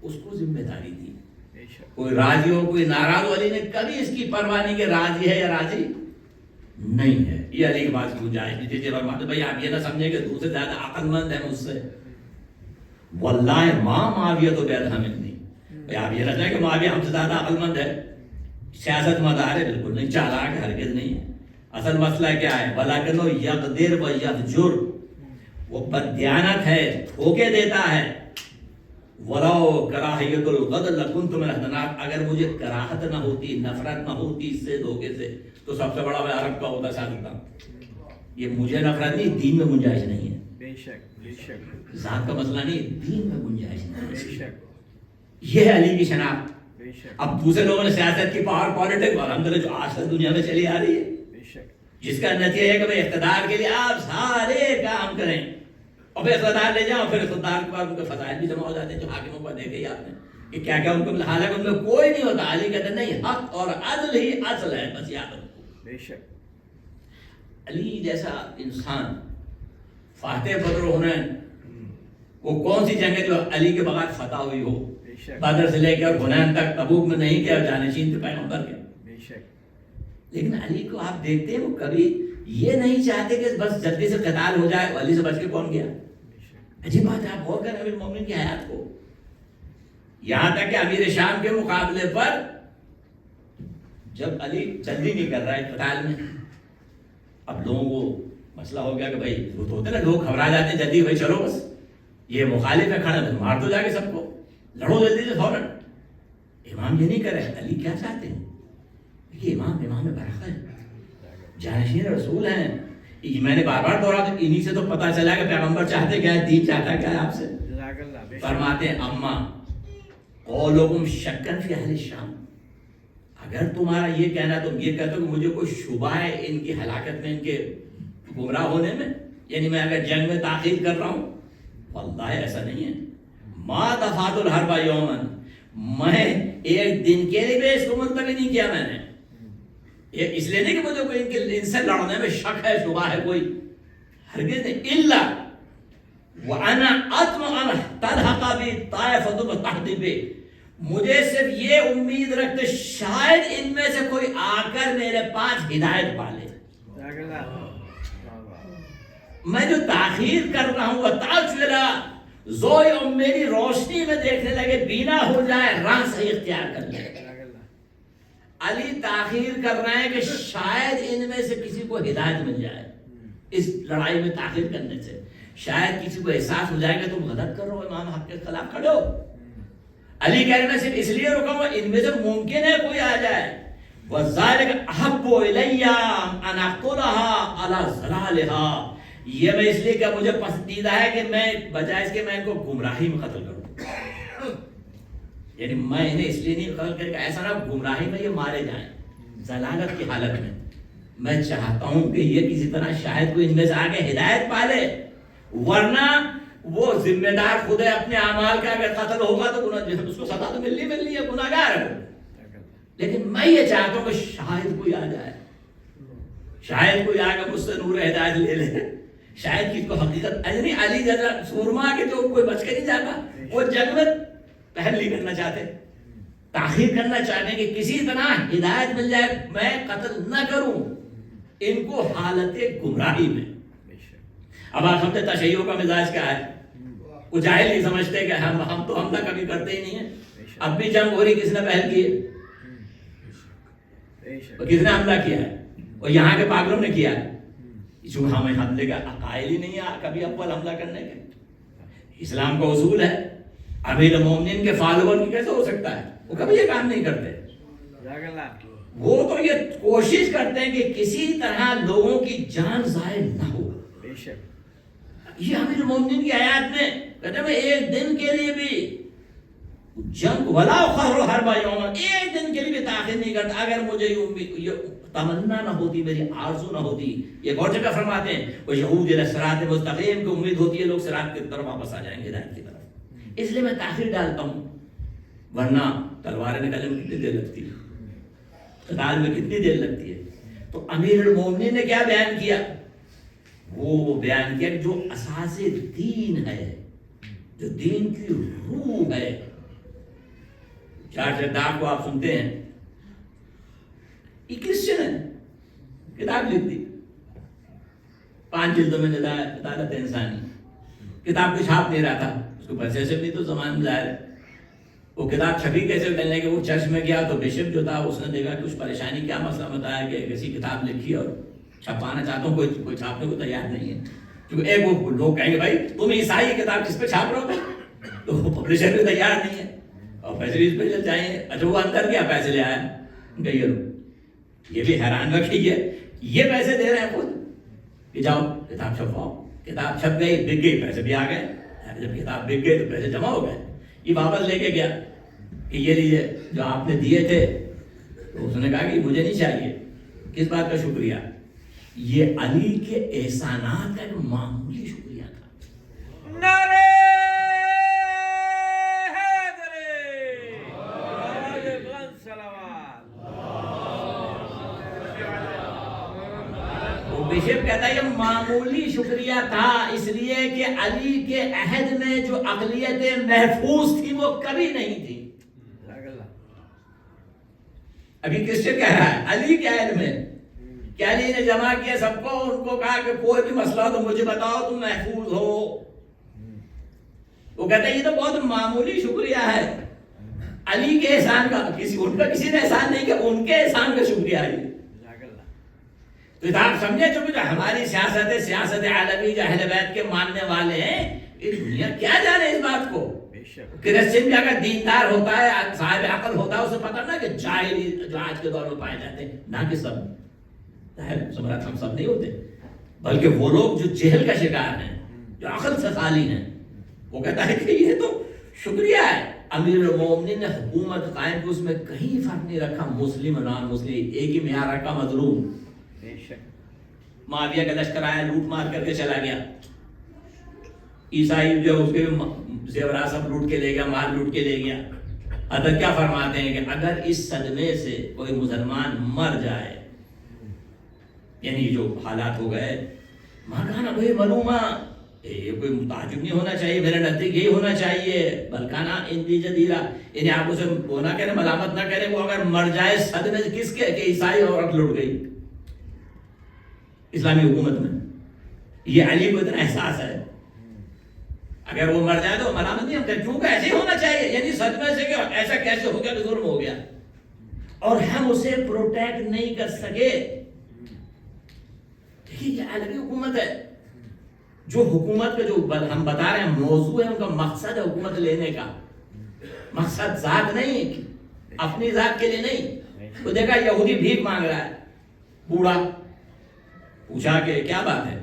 اس کو ذمہ داری دی. بے شک. کوئی راضی ہو کوئی ناراض ہو، علی نے کبھی اس کی پرواہ نہیں کہ راضی ہے یا راضی نہیں ہے. یہ علی کے پاس کی گنجائش نہیں تھی. فرماتے بھائی آپ یہ نہ سمجھیں کہ دوسرے زیادہ عقل مند ہے مجھ سے. واللہ ماں معاویہ تو بے حامد نہیں. بھائی آپ یہ نہ سمجھیں کہ معاویہ ہم سے زیادہ عقل مند ہے، سیاست مدار ہے، بالکل نہیں. چالاک ہرگز نہیں ہے. اصل مسئلہ کیا ہے؟ بلاکنو یقدر و یفجر، وہ بددیانت ہے، دھوکے دیتا ہے. ولو کراہیت الغد لکنت من الحسنات، اگر مجھے کراہت نہ ہوتی، نفرت نہ ہوتی اس سے دھوکے سے، تو سب سے بڑا میں عرب کا ہوتا سیاستدان. یہ مجھے نفرت نہیں، دین میں گنجائش نہیں ہے. بے شک. بے شک. ذات کا مسئلہ نہیں، دین میں گنجائش نہیں بے ہے. شک. یہ ہے علی کی شناخت. بے شک. اب دوسرے لوگوں نے سیاست کی پاور پالیٹکس الحمدللہ جو آج تک دنیا میں چلی آ رہی ہے، بے شک. جس کا نتیجہ ہے کہ بھائی اقتدار کے لیے آپ سارے کام کریں اور پھر اقتدار لے جاؤ، پھر اقتدار کے بعد ان کے فضائل بھی جمع ہو جاتے ہیں جو حاکموں کو دیکھے ہی آپ نے کہ کیا کیا ان کو، حالانکہ ان میں کوئی نہیں ہوتا. علی کہتے ہیں نہیں، حق اور عدل ہی اصل ہے، بس یاد رکھو. بے شک. علی جیسا انسان فاتح بدر و حنین، وہ کون سی جنگ ہے جو علی کے بغیر فتح ہوئی ہو؟ بے شک. بدر سے لے کر حنین تک تبوک میں نہیں کیا، جانشین تھے پیغمبر کے. بے شک. لیکن علی کو آپ دیکھتے ہیں وہ کبھی یہ نہیں چاہتے کہ بس جلدی سے قتال ہو جائے. علی سے بچ کے کون گیا؟ عجیب بات ہے. آپ غور کریں امیر المومنین کی حیات کو. یہاں تک کہ امیر شام کے مقابلے پر جب علی جلدی نہیں کر رہا ہے قتال میں، اب لوگوں کو مسئلہ ہو گیا کہ بھائی وہ تو ہوتے نا، لوگ گھبرا جاتے ہیں جلدی، بھائی چلو بس یہ مخالف ہے کھڑا، مار دو جا کے سب کو، لڑو جلدی سے فوراً. امام یہ نہیں کر رہے. علی کیا چاہتے ہیں؟ دیکھیے امام برحق ہے، جانشین رسول ہیں. میں نے بار بار دوہرایا تو انہی سے تو پتہ چلا کہ پیغمبر چاہتے کیا ہے، دین چاہتا کیا ہے آپ سے. جزاک اللہ. بے شک. فرماتے ہیں اما قولکم شکن فی اہل الشام، اگر تمہارا یہ کہنا تم یہ کہتے ہو کہ مجھے کوئی شبہ ہے ان کی ہلاکت میں، ان کے گمراہ ہونے میں، یعنی میں اگر جنگ میں تاخیر کر رہا ہوں، واللہ ایسا نہیں ہے. ما دفعت الحرب یوما، میں ایک دن کے لیے بھی اس کو ملتوی نہیں کیا میں نے. یہ اس لیے نہیں کہ مجھے کوئی ان سے لڑنے میں شک ہے، شبہ ہے کوئی، ہرگز نہیں. الا وانا اطمع ان تلحق بی طائفۃ متحدب، مجھے صرف یہ امید رکھتے شاید ان میں سے کوئی آ کر میرے پاس ہدایت پالے. جزاک اللہ. میں جو تاخیر کر رہا ہوں وہ تاجلا زوی میری روشنی میں دیکھنے لگے، بینا ہو جائے، راہ صحیح اختیار کر لے. علی تاخیر کر رہے ہیں کہ شاید ان میں سے کسی کو ہدایت مل جائے اس لڑائی میں تاخیر کرنے سے، شاید کسی کو احساس ہو جائے کہ تم غلط کر رہے ہو، امام حق کے خلاف کھڑے ہو. علی کہہ رہے میں صرف اس لیے رکا ہوں ان میں سے ممکن ہے کوئی آ جائے. وَذَلِكَ أَحَبُّ إِلَيَّ أَنْ أَقْتُلَهَا عَلَى ضَلَالِهَا، یہ میں اس لیے کہ مجھے پسندیدہ ہے کہ میں بجائے اس کے میں ان کو گمراہی میں قتل کروں. یعنی میں انہیں اس لیے نہیں قتل کر کے ایسا نہ گمراہی میں یہ مارے جائیں ضلالت کی حالت میں. میں چاہتا ہوں کہ یہ کسی طرح شاید کوئی ان میں سے آگے ہدایت پالے، ورنہ وہ ذمہ دار خود ہے اپنے اعمال کا، اگر قتل ہوگا تو اس کو سزا تو ملنی ہے، گناہگار ہے۔ لیکن میں یہ چاہتا ہوں کہ شاید کوئی آ جائے، شاید کوئی آ کے مجھ سے نور ہدایت لے لے، شاید کسی کو حقیقت یعنی علی جیسا سورما کے تو کوئی بچ کے نہیں جاتا، وہ جنگ میں پہل کرنا چاہتے، تاخیر کرنا چاہتے کہ کسی طرح ہدایت مل جائے، میں قتل نہ کروں ان کو حالت گمراہی میں۔ اب آپ سمجھتے تشیعوں کا مزاج کیا ہے؟ وہ جاہل نہیں سمجھتے کہ ہم تو حملہ کبھی کرتے ہی نہیں ہیں، اب بھی جنگ ہو رہی، کس نے پہل کی ہے؟ کس نے حملہ کیا ہے؟ اور یہاں کے پاگلوں نے کیا ہے، جو ہمیں حملے کا قائل ہی نہیں ہے کبھی اول حملہ کرنے کے۔ اسلام کا اصول ہے امیر المومنین کے فالوور کی کیسے ہو سکتا ہے؟ وہ کبھی یہ کام نہیں کرتے، وہ تو یہ کوشش کرتے ہیں کہ کسی طرح لوگوں کی جان ضائع نہ ہو۔ یہ امیر المومنین کی آیات میں کہتے ہیں میں ایک دن کے لیے بھی جنگ ولا خر حرب یوم، ایک دن کے لیے بھی تاخیر نہیں کرتا، اگر مجھے یہ تمنا نہ ہوتی، میری آرزو نہ ہوتی۔ یہ اور جگہ فرماتے ہیں وہ یہود الی صراط مستقیم کی امید ہوتی ہے لوگ صراط کی طرف واپس آ جائیں گے، ہدایت کی طرف، اس لیے میں تاخیر ڈالتا ہوں، ورنہ تلواریں نکلنے میں کتنی دیر لگتی ہے، قتال میں کتنی دیر لگتی ہے۔ تو امیر المومنین نے کیا بیان کیا؟ وہ بیان کیا کہ جو اساس دین ہے، جو دین کی روح ہے۔ چار چردار کو آپ سنتے ہیں، یہ کرسچن ہے، کتاب لکھ دی 5 جلدوں میں عدالت انسانی، کتاب کو چھاپ نہیں رہا تھا، اس کو پیسے سے بھی تو زمان ظاہر ہے، وہ کتاب چھپی کیسے ملنے کے؟ وہ چرچ میں گیا تو بشپ جو تھا اس نے دیکھا کہ اس پریشانی کیا مسئلہ بتایا کہ کسی کتاب لکھی اور چھپانا چاہتا ہوں، کوئی چھاپنے کو تیار نہیں ہے، کیونکہ ایک وہ لوگ کہیں گے بھائی تم عیسائی کتاب کس پہ چھاپ رہے ہو، تو پبلشر بھی تیار نہیں ہے اور پیسے بھی اس پہ چل جائیں گے۔ اچھا وہ اندر کیا پیسے لے آیا، گئی یہ بھی حیران رکھی ہے، یہ پیسے دے رہے ہیں خود کہ جاؤ کتاب چھپواؤ، کتاب چھپ گئی، بک گئی، پیسے بھی آ گئے، جب کتاب بک گئی تو پیسے جمع ہو گئے۔ یہ واپس لے کے گیا کہ یہ لیجیے جو آپ نے دیے تھے، تو اس نے کہا کہ مجھے نہیں چاہیے، کس بات کا شکریہ؟ یہ علی کے احسانات کا ایک معمولی شکریہ تھا۔ نعرہ بشپ کہتا ہے یہ معمولی شکریہ تھا، اس لیے کہ علی کے عہد میں جو اقلیتیں محفوظ تھی وہ کبھی نہیں تھی۔ ابھی کرسچن کہہ رہا ہے علی کے عہد میں کہ علی نے جمع کیا سب کو، ان کو کہا کہ کوئی بھی مسئلہ ہو تو مجھے بتاؤ، تم محفوظ ہو۔ وہ کہتا ہے یہ تو بہت معمولی شکریہ ہے علی کے احسان کا، ان کا کسی نے احسان نہیں کیا، ان کے احسان کا شکریہ ہے۔ تو آپ سمجھے چونکہ ہماری سیاست عالمی جو اہل بیت کے ماننے والے ہیں، یہ دنیا کیا جانے اس بات کو؟ کرسچن بھی اگر دیندار ہوتا ہے، صاحب عقل ہوتا ہے، اسے پتہ نا کہ جاہلی جو آج کے دور میں پائے جاتے ہیں، نہ کہ سب سمرات ہم سب نہیں ہوتے، بلکہ وہ لوگ جو جہل کا شکار ہیں، جو عقل سے خالی ہیں۔ وہ کہتا ہے کہ یہ تو شکریہ ہے، امیر المومنین نے حکومت قائم کی، اس میں کہیں فرق نہیں رکھا مسلم اور نان مسلم، ایک ہی معیار رکھا مظلوم۔ معاویہ کا لشکر آیا، لوٹ مار کر کے چلا گیا، عیسائی جو اس کے زیورات سب لوٹ کے لے گیا، مال لوٹ کے لے گیا۔ حضرت کیا فرماتے ہیں کہ اگر اس صدمے سے کوئی مسلمان مر جائے، یعنی جو حالات ہو گئے، ماکانا کوئی معلومہ، یہ کوئی تعجب نہیں ہونا چاہیے، میرے نزدیک یہی ہونا چاہیے، بلکانا اندی جدیرہ، یعنی آپ اسے وہ نہ کریں، ملامت نہ کریں، وہ اگر مر جائے صدمے سے کس کے کہ عیسائی عورت لوٹ گئی اسلامی حکومت میں۔ یہ علی کو اتنا احساس ہے، اگر وہ مر جائے تو ملامت نہیں ہم کریں، کیونکہ ایسے ہی ہونا چاہیے، یعنی صدمے سے کہ ایسا کیسے ہو گیا کہ ظلم ہو گیا اور ہم اسے پروٹیکٹ نہیں کر سکے۔ دیکھیے یہ عالمی حکومت ہے، جو حکومت کا جو ہم بتا رہے ہیں موضوع ہے، ان کا مقصد ہے حکومت لینے کا، مقصد ذات نہیں، اپنی ذات کے لیے نہیں۔ تو دیکھا یہودی بھیک مانگ رہا ہے، بوڑھا پوچھا کہ کیا بات ہے،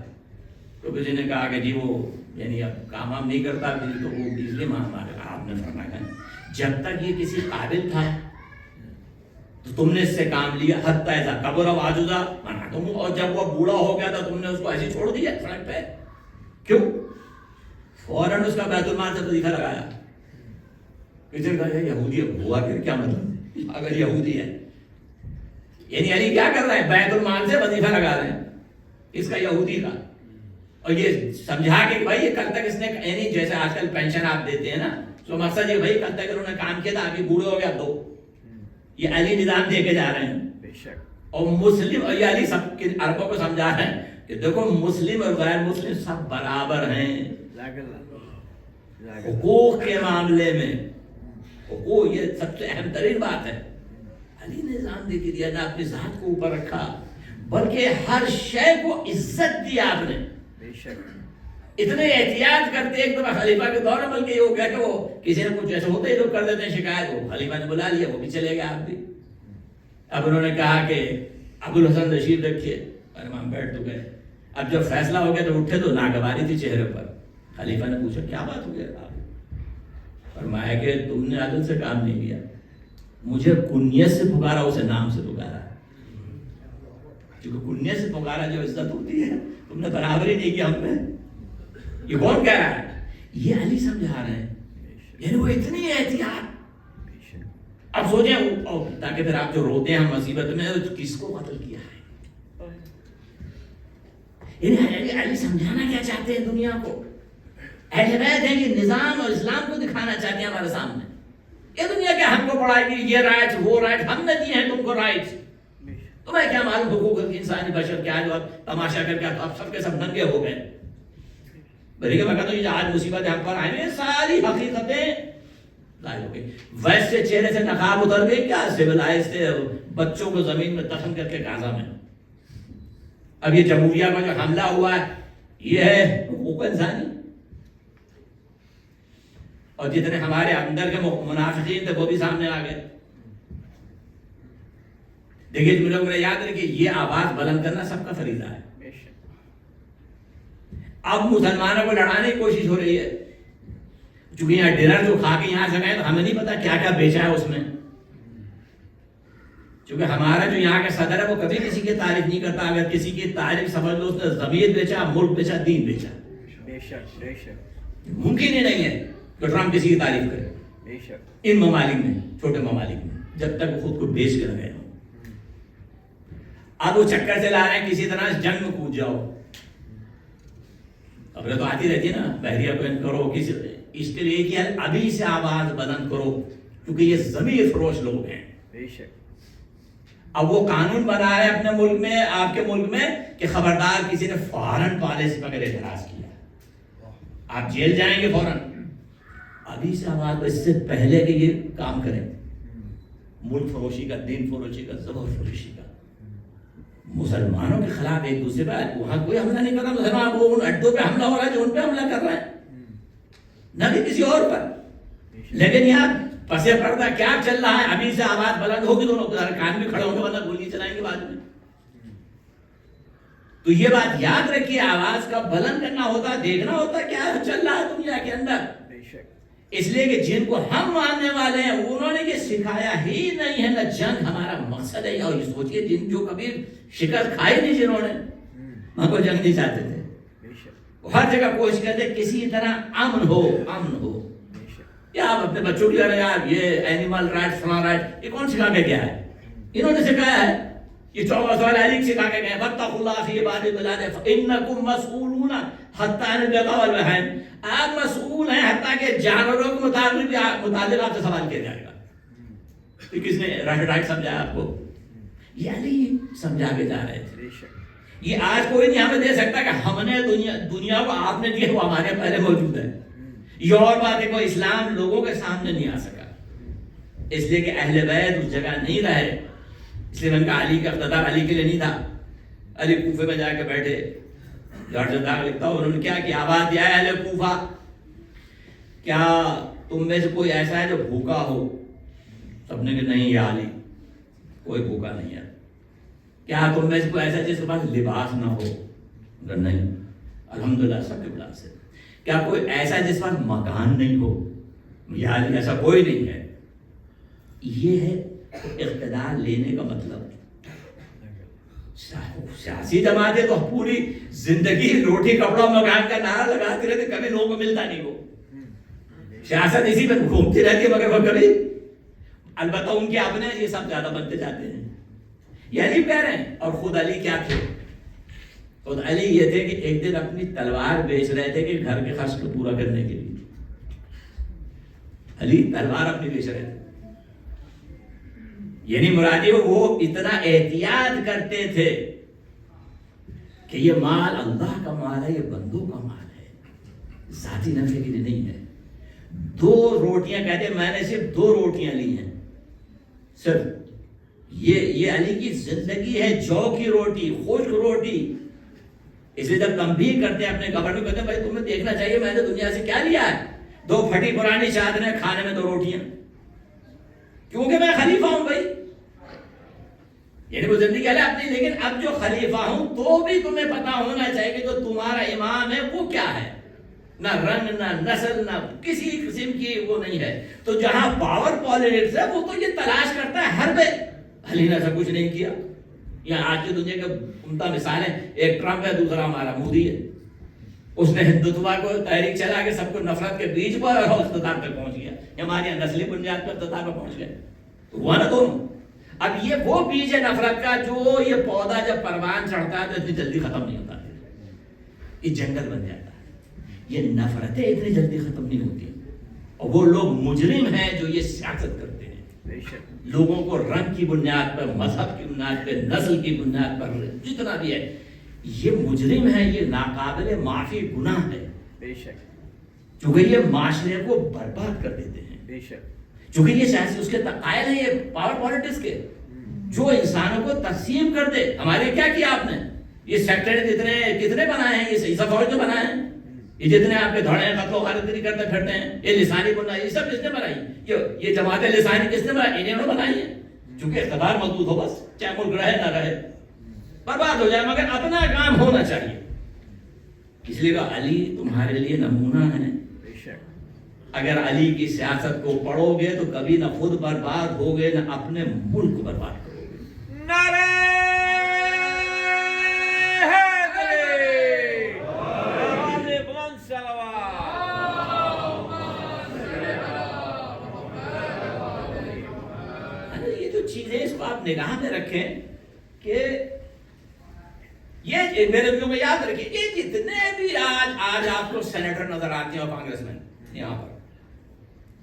تو کسی نے کہا کہ جی وہ یعنی اب کام ہم نہیں کرتا، تو وہ بجلی مانگا۔ آپ نے فرمایا جب تک یہ کسی قابل تھا تو تم نے اس سے کام لیا، حتی ایسا قبر و عاجزہ مانا تم، اور جب وہ بوڑھا ہو گیا تھا تم نے اس کو ایسے چھوڑ دیا سڑک پہ، کیوں؟ فوراً اس کا بیت المال سے وظیفہ لگایا. کسی نے کہا یہودی ہوا پھر کیا مطلب اگر یہودی ہے؟ یعنی علی کیا کر رہے ہیں؟ بیت المال سے وظیفہ لگا رہے ہیں اس کا یہودی کا. اور یہ سمجھا کہ بھائی یہ کل تک اس نے، یعنی جیسے آج کل پینشن آپ دیتے ہیں نا، تو مقصد یہ بھائی کل تک انہوں نے کام کیا تھا، ابھی بوڑھے ہو گیا دو. یہ علی نظام دے کے جا رہے ہیں. اور مسلم، اور یہ علی سب کے عربوں کو سمجھا رہے ہیں کہ دیکھو مسلم اور غیر مسلم سب برابر ہیں حقوق کے معاملے میں. حقوق یہ سب سے اہم ترین بات ہے. علی نے نظام دے کے دیا، نہ اپنی ذات کو اوپر رکھا بلکہ ہر شے کو عزت دی آپ نے. اتنے احتیاط کرتے، ایک دفعہ خلیفہ کے دور میں بلکہ یہ ہو گیا کہ وہ کسی نے کچھ ایسا ہوتا ہی لوگ کر دیتے ہیں شکایت، وہ خلیفہ نے بلا لیا، وہ بھی چلے گئے آپ بھی. اب انہوں نے کہا کہ ابو الحسن رشید رکھیے، اور امام بیٹھ تو گئے. اب جب فیصلہ ہو گیا تو اٹھے تو ناگواری تھی چہرے پر. خلیفہ نے پوچھا کیا بات ہو گیا آپ؟ فرمایا کہ تم نے عدل سے کام نہیں کیا، مجھے کنیت سے پکارا، اسے نام سے پکارا. کیونکہ کنیت سے پکارا جو عزت ہوتی ہے، تم نے برابری نہیں کی ہم نے. یہ کون کہہ رہا ہے؟ یہ علی سمجھا رہے ہیں. یعنی وہ اتنی احتیاط. اب سوچیں، تاکہ پھر آپ جو روتے ہیں مصیبت میں، کس کو قتل کیا ہے؟ یعنی علی سمجھانا کیا چاہتے ہیں دنیا کو؟ اہل بیت ہیں کہ نظام اور اسلام کو دکھانا چاہتے ہیں ہمارے سامنے. یہ دنیا کے ہم کو پڑھائے کہ یہ رائٹ وہ رائٹ، ہم نے دیے ہیں تم کو رائٹ. تمہیں کیا معلوم حقوق انسانی بشر کیا ہے؟ جو آپ تماشا کر کے آپ سب کے سب ننگے ہو گئے. بری کے وقت یہ آج مصیبت ہم پر آئے، ساری حقیقتیں ظاہر ہو گئی. ویسٹ سے چہرے سے نقاب اتر گئی، کیا سویلائز سے بچوں کو زمین میں دفن کر کے غازہ میں. اب یہ جمہوریہ کا جو حملہ ہوا ہے یہ ہے حقوق انسانی. اور جتنے ہمارے اندر کے منافقین تھے وہ بھی سامنے آ گئے. دیکھیے تم لوگ یاد رکھیے، یہ آواز بلند کرنا سب کا فریضہ ہے. اب مسلمانوں کو لڑانے کی کوشش ہو رہی ہے، چونکہ یہاں ڈنر جو کھا کے یہاں سے گئے تو ہمیں نہیں پتا کیا کیا بیچا ہے اس میں. چونکہ ہمارا جو یہاں کا صدر ہے وہ کبھی کسی کی تعریف نہیں کرتا. اگر کسی کی تعریف سمجھ لو اس نے ضمیر بیچا، ملک بیچا، دین بیچا. ممکن ہی نہیں ہے کہ ٹرمپ کسی کی تعریف کرے ان ممالک میں، چھوٹے ممالک میں، جب تک وہ خود کو بیچ کے رہے ہوں. اب وہ چکر سے لا رہے ہیں کسی طرح جنگ میں کود جاؤ. خبریں تو آتی رہتی ہے نا، بحریہ بند کرو کسی، اس کے لیے کہ ابھی سے آواز بلند کرو، کیونکہ یہ ضمیر فروش لوگ ہیں. اب وہ قانون بنا رہے ہیں اپنے ملک میں، آپ کے ملک میں، کہ خبردار کسی نے فارن پالیسی پر اعتراض کیا آپ جیل جائیں گے فوراً. ابھی سے آواز، اس سے پہلے کہ یہ کام کریں، ملک فروشی کا، دین فروشی کا، زبر فروشی کا. مسلمانوں کے خلاف ایک دوسرے پہ وہاں کوئی حملہ نہیں کر رہا. مسلمان وہ ان اڈوں پہ حملہ ہو رہا ہے جو ان پہ حملہ کر رہا ہے، نہ کہ کسی اور پر. لیکن یہاں پس پردہ کیا چل رہا ہے؟ ابھی سے آواز بلند ہوگی تو لوگ کان بھی کھڑے ہوں گے، ورنہ گولی چلائیں گے بعد میں. تو یہ بات یاد رکھیے، آواز کا بلند کرنا ہوتا، دیکھنا ہوتا کیا چل رہا ہے دنیا کے اندر. اس لیے کہ جن کو ہم ماننے والے ہیں انہوں نے یہ سکھایا ہی نہیں ہے، نہ جنگ ہمارا مقصد ہے. اور یہ سوچئے جن جو کبھی شکست کھائی نہیں، جنہوں نے وہاں کو جنگ نہیں چاہتے تھے، ہر جگہ کوشش کرتے کسی طرح امن ہو، امن ہو. یا آپ اپنے بچوں کی کہہ رہے ہیں یار یہ اینیمل رائٹ، فلاں رائٹ، یہ کون سکھا کے گیا ہے؟ انہوں نے سکھایا ہے. یہ 14 سال علی سکھا کے گئے، وَاتَّقُوا اللَّهَ فِي عِبَادِهِ بِلَادِهِ فَإِنَّكُمْ مَسْئُولُونَ حَتَّىٰ عَنِ الْبَقَاءِ وَالْبَهَائِمِ. آپ مسئول ہیں حتیٰ کہ جانوروں کے متعلق آپ سے سوال کیا جائے گا. تو کس نے رائٹ سمجھایا آپ کو؟ یہ علی سمجھا کے جا رہے تھے. یہ آج کوئی نہیں ہمیں دے سکتا کہ ہم نے دنیا کو آپ نے دیا، وہ ہمارے پہلے موجود ہے. یہ اور بات ہے کوئی اسلام لوگوں کے سامنے نہیں آ سکا، اس لیے کہ اہل بیت اس جگہ نہیں رہے. اس لیے میں نے کہا علی کا اقتدار علی کے لیے نہیں تھا. علی کوفے میں جا کے بیٹھے، جارج داغ لکھتا ہوں انہوں نے کیا کہ آواز دیا ہے اہل کوفہ، کیا تم میں سے کوئی ایسا ہے جو بھوکا ہو؟ سب نے کہ نہیں یا علی، کوئی بھوکا نہیں ہے. کیا تم میں سے کوئی ایسا جس کے پاس لباس نہ ہو؟ اگر نہیں، الحمدللہ سب کے پاس ہے. کیا کوئی ایسا جس کے پاس مکان نہیں ہو؟ یا علی ایسا کوئی نہیں ہے. یہ ہے اقتدار لینے کا مطلب. سیاسی جماعتیں تو پوری زندگی روٹی کپڑا مکان کا نعرہ لگاتے رہتے، کبھی لوگوں کو ملتا نہیں وہ. سیاست اسی پہ گھومتی رہتی ہے، مگر وہ کبھی، البتہ ان کے اپنے یہ سب زیادہ بنتے جاتے ہیں. یہ علی کہہ رہے ہیں. اور خود علی کیا تھے؟ خود علی یہ تھے کہ ایک دن اپنی تلوار بیچ رہے تھے کہ گھر کے خرچ کو پورا کرنے کے لیے. علی تلوار اپنی بیچ رہے تھے، یعنی مرادی وہ اتنا احتیاط کرتے تھے کہ یہ مال اللہ کا مال ہے، یہ بندوں کا مال ہے، ذاتی نفع کے لیے نہیں ہے. 2 روٹیاں کہتے ہیں میں نے صرف 2 روٹیاں لی ہیں صرف. یہ علی کی زندگی ہے، جو کی روٹی، خشک روٹی. اس لیے جب تنبیہ کرتے ہیں اپنے گورنر کو، کہتے ہیں بھائی تمہیں دیکھنا چاہیے میں نے دنیا سے کیا لیا ہے. 2 پھٹی پرانی چادریں، کھانے میں 2 روٹیاں، کیونکہ میں خلیفہ ہوں بھائی. یعنی وہ زندگی ہے اپنی، لیکن اب جو خلیفہ ہوں تو بھی تمہیں پتا ہونا چاہیے کہ جو تمہارا امام ہے وہ کیا ہے. نہ رنگ، نہ نسل، نہ کسی قسم کی وہ نہیں ہے. تو جہاں پاور پالیٹکس ہے وہ تو یہ تلاش کرتا ہے ہر بے. علی نے ایسا کچھ نہیں کیا. یہاں آج کی دنیا کے عمدہ مثال ہے، ایک ٹرمپ ہے، دوسرا ہمارا مودی ہے. اس نے ہندوتوا کو تحریک چلا کے سب کو نفرت کے بیچ پر اقتدار پہ پہنچ گیا. ہمارے یہاں نسلی بنیاد پر اقتدار پہ پہنچ گئے. تو ہوا نا دونوں. اب یہ وہ بیج ہے نفرت کا جو یہ پودا جب پروان چڑھتا ہے تو اتنی جلدی ختم نہیں ہوتا، یہ جنگل بن جاتا ہے. یہ نفرتیں اتنی جلدی ختم نہیں ہوتی. اور وہ لوگ مجرم ہیں جو یہ سیاست کرتے ہیں، لوگوں کو رنگ کی بنیاد پر، مذہب کی بنیاد پر، نسل کی بنیاد پر، جتنا بھی ہے یہ مجرم ہے. یہ ناقابل معافی گناہ ہے، چونکہ یہ معاشرے کو برباد کر دیتے ہیں. چونکہ یہ سیاسی اس کے تقائل ہیں، یہ پاور پالیٹکس کے، جو انسانوں کو تقسیم کر دے. ہمارے کیا کیا آپ نے؟ یہ سیکٹر کتنے بنائے ہیں، یہ فوج نے بنائے ہیں. یہ جتنے آپ کے دھڑے قتل و غارت گری کرتے پھرتے ہیں، یہ لسانی بنائی، یہ سب کس نے بنائی؟ یہ جماعت لسانی کس نے بنائی؟ انہوں نے بنائی ہے. چونکہ اقتدار مضبوط ہو، بس چاہے ملک رہے نہ رہے برباد ہو جائے، مگر اپنا کام ہونا چاہیے. اس لیے کہ علی تمہارے لیے نمونہ ہے. اگر علی کی سیاست کو پڑھو گے تو کبھی نہ خود برباد ہوگے، نہ اپنے ملک کو برباد کرو گے. نعرہ یہ جو چیزیں اس کو آپ نگاہ میں رکھیں کہ یہ میرے دلوں میں یاد رکھیں، یہ جتنے بھی آج آپ کو سینیٹر نظر آتے ہیں اور کانگریس مین یہاں پر،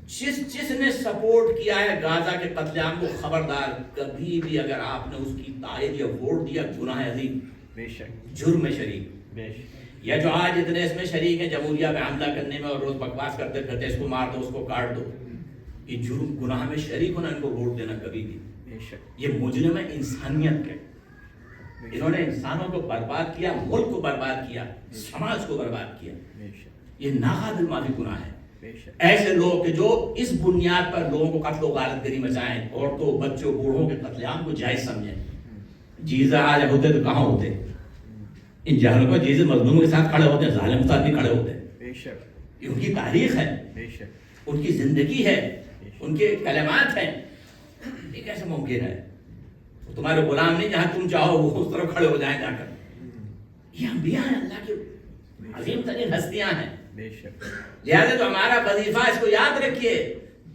جس نے سپورٹ کیا ہے غازہ کے قتل عام کو، خبردار کبھی بھی اگر آپ نے اس کی تائید یا ووٹ دیا، گناہ عظیم، جرم میں شریک. یا جو آج اتنے اس میں شریک ہیں جمہوریہ پہ حملہ کرنے میں اور روز بکواس کرتے پھرتے، اس کو مار دو، اس کو کاٹ دو، یہ جرم گناہ میں شریک ہونا، ان کو ووٹ دینا کبھی بھی. یہ مجرم ہے انسانیت کے. انہوں نے انسانوں کو برباد کیا، ملک کو برباد کیا، سماج کو برباد کیا. یہ ناقابل معافی گناہ ہے. ایسے لوگ کہ جو اس بنیاد پر لوگوں کو قتل و غارت گری مچائیں، عورتوں، بچوں، بوڑھوں کے قتل عام کو جائز سمجھیں. جیزہ آج ہوتے تو کہاں ہوتے؟ ان جہلوں کو جیزے مظلوموں کے ساتھ کھڑے ہوتے ہیں، ظالم کے ساتھ بھی کھڑے ہوتے ہیں. یہ ان کی تاریخ ہے، ان کی زندگی ہے، ان کے کلمات ہیں. یہ کیسے ممکن ہے؟ تمہارے غلام نہیں، جہاں تم چاہو وہ اس طرف کھڑے ہو جائیں جا کر. یہ انبیاء ہیں، اللہ کے عظیم ترین ہستیاں ہیں. لہٰذا تو ہمارا وظیفہ، اس کو یاد رکھیے،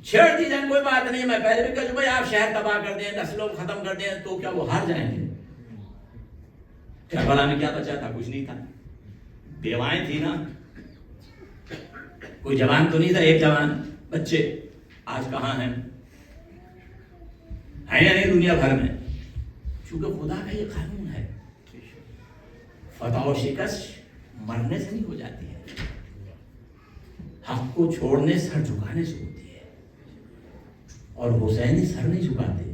چھیڑ دی جائیں کوئی بات نہیں. میں پہلے بھی کہا بھائی آپ شہر تباہ کر دیں، نسلوں کو ختم کر دیں، تو کیا وہ ہار جائیں گے؟ کربلا میں کیا بچا تھا؟ کچھ نہیں تھا. بیوائیں تھی نا، کوئی جوان تو نہیں تھا. ایک جوان، بچے آج کہاں ہیں یا نہیں دنیا بھر میں. چونکہ خدا کا یہ قانون ہے، فتح و شکست مرنے سے نہیں ہو جاتی ہے، حق کو چھوڑنے، سر جھکانے سے ہوتی ہے. اور حسینی سر نہیں جھکاتے.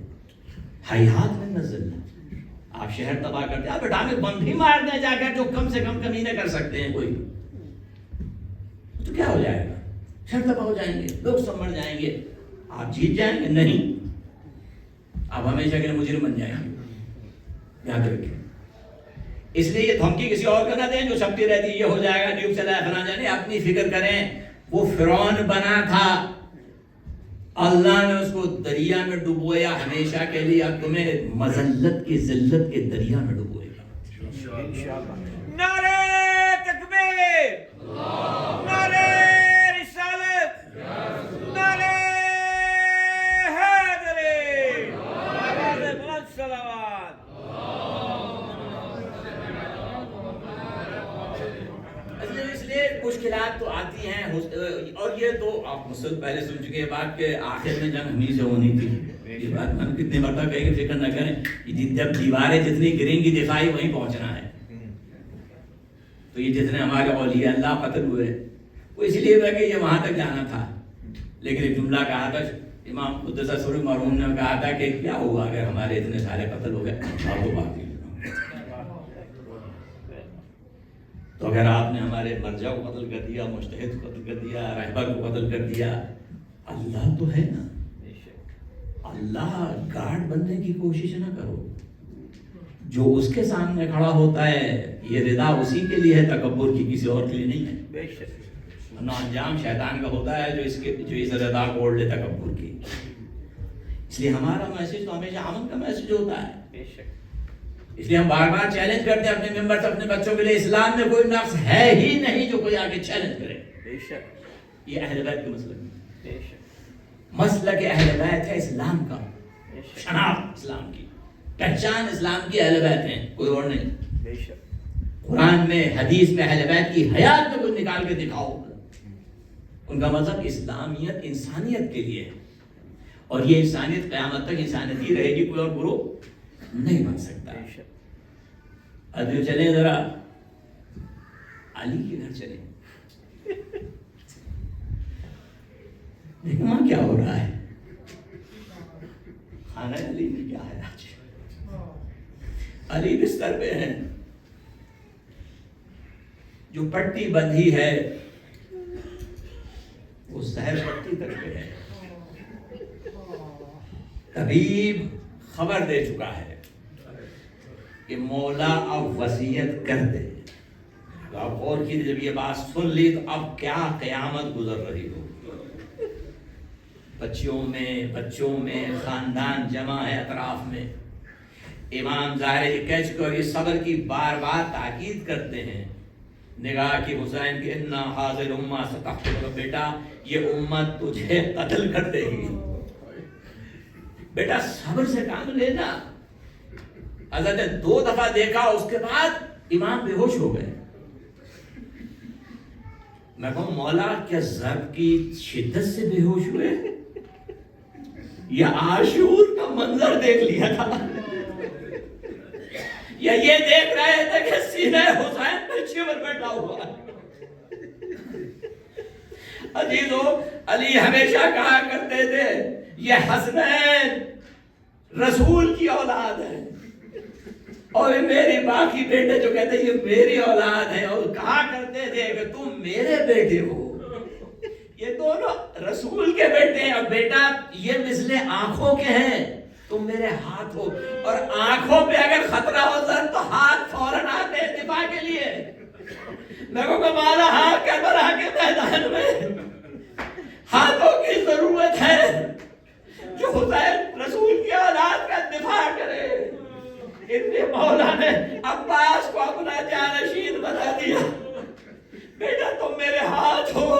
حیات میں نزل، آپ شہر تباہ کرتے، آپ اٹامک بم بھی مار دیں جا کر، جو کم سے کم کمینے کر سکتے ہیں کوئی، تو کیا ہو جائے گا؟ شہر تباہ ہو جائیں گے، لوگ سب مر جائیں گے، آپ جیت جائیں گے؟ نہیں، آپ ہمیشہ کے لیے مجرم بن جائیں گے. یاد رکھیں. اس لیے یہ دھمکی کسی اور کو نہ دیں جو چھپتی رہتی یہ ہو جائے گا، نیوز چلا ہے، بنا جانے. اپنی فکر کریں. وہ فرعون بنا تھا، اللہ نے اس کو دریا میں ڈبویا ہمیشہ کے لیے، اب تمہیں مذلت کی ذلت کے دریا میں ڈبوئے گا انشاءاللہ۔ نعرہ تکبیر، نعرہ رسالت، نعرہ حیدری، آواز بلند صلوات۔ اس لیے مشکلات تو آتی ہیں، اور یہ تو آپ مجھ سے پہلے سن چکے یہ بات کہ آخر میں جنگ ہمیں سے ہونی تھی۔ یہ بات میں نے کتنے مرتبہ کہی کہ فکر نہ کریں، جب دیواریں جتنی گریں گی دفاعی وہیں پہنچنا ہے۔ تو یہ جتنے ہمارے اولیاء اللہ قتل ہوئے وہ اس لیے کہ یہ وہاں تک جانا تھا، لیکن ایک جملہ کہا تھا امام قدس سرور مرحوم نے، کہا تھا کہ کیا ہوا اگر ہمارے اتنے سارے قتل ہو گئے آپ کو باقی۔ تو اگر آپ نے ہمارے مرجع کو قتل کر دیا، مجتہد کو قتل کر دیا، رہبر کو قتل کر دیا، اللہ تو ہے نا، اللہ گارڈ بننے کی کوشش نہ کرو۔ جو اس کے سامنے کھڑا ہوتا ہے یہ رضا اسی کے لیے ہے، تکبر کی کسی اور کے لیے نہیں ہے۔ ورنہ انجام شیطان کا ہوتا ہے جو اس رضا کو اوڑھ لے تکبر کی۔ اس لیے ہمارا میسج تو ہمیشہ امن کا میسج ہوتا ہے۔ اس لیے ہم بار بار چیلنج کرتے ہیں اپنے ممبر سے، اپنے بچوں کے لیے، اسلام میں کوئی نقص ہے ہی نہیں جو کوئی آگے چیلنج کرے۔ یہ اہل بیت کے مسلک، مسلک اہل بیت ہے اسلام کا، شناخت اسلام کی، پہچان اسلام کی اہل بیت ہیں، کوئی اور نہیں۔ قرآن میں حدیث میں اہل بیت کی حیات میں کوئی نکال کے دکھاؤ۔ ان کا مذہب اسلامیت انسانیت کے لیے ہے، اور یہ انسانیت قیامت تک انسانیت ہی رہے گی، کوئی اور گروہ نہیں بن سکتا۔ اب چلیں ذرا علی کے گھر چلیں، دیکھیں وہاں کیا ہو رہا ہے۔ خانہ علی میں کیا ہے آج؟ علی بستر پہ ہیں، جو پٹی بندھی ہے وہ زہر پٹی تک پہ ہے۔ طبیب خبر دے چکا ہے کہ مولا اب وصیت کر دے۔ تو اب اور کی جب یہ بات سن لی تو اب کیا قیامت گزر رہی ہو۔ بچوں میں خاندان جمع ہے اطراف میں۔ امام ظاہر یہ کہہ چکے اور یہ صبر کی بار بار تاکید کرتے ہیں، نگاہ کی حسین کہ انا حاضر امہ ستقتل، بیٹا یہ امت تجھے قتل کر دے گی، بیٹا صبر سے کام لینا۔ حضرت نے 2 دفعہ دیکھا، اس کے بعد امام بے ہوش ہو گئے۔ میں کہوں مولا کیا ضرب کی شدت سے بے ہوش ہوئے یا عاشور کا منظر دیکھ لیا تھا، یا یہ دیکھ رہے تھے کہ سینہ حسین پہ شیور بیٹھا ہوا۔ عزیزو، علی ہمیشہ کہا کرتے تھے یہ حسنین رسول کی اولاد ہے، اور میری باقی بیٹے جو کہتے ہیں یہ میری اولاد ہے، اور کہا کرتے تھے کہ تم میرے بیٹے ہو۔ یہ دونوں رسول کے بیٹے ہیں، اور بیٹا یہ مثل آنکھوں کے ہیں، تم میرے ہاتھ ہو، اور آنکھوں پہ اگر خطرہ ہو سر تو ہاتھ فوراً آتے ہیں دفاع کے لیے۔ میں کو کمالا ہاتھ کربلا کے میدان میں ہاتھوں کی ضرورت ہے جو حسین رسول کی اولاد کا دفاع کرے۔ اس لیے مولا نے عباس کو اپنا جانشین بنا دیا۔ بیٹا تم میرے ہاتھ ہو،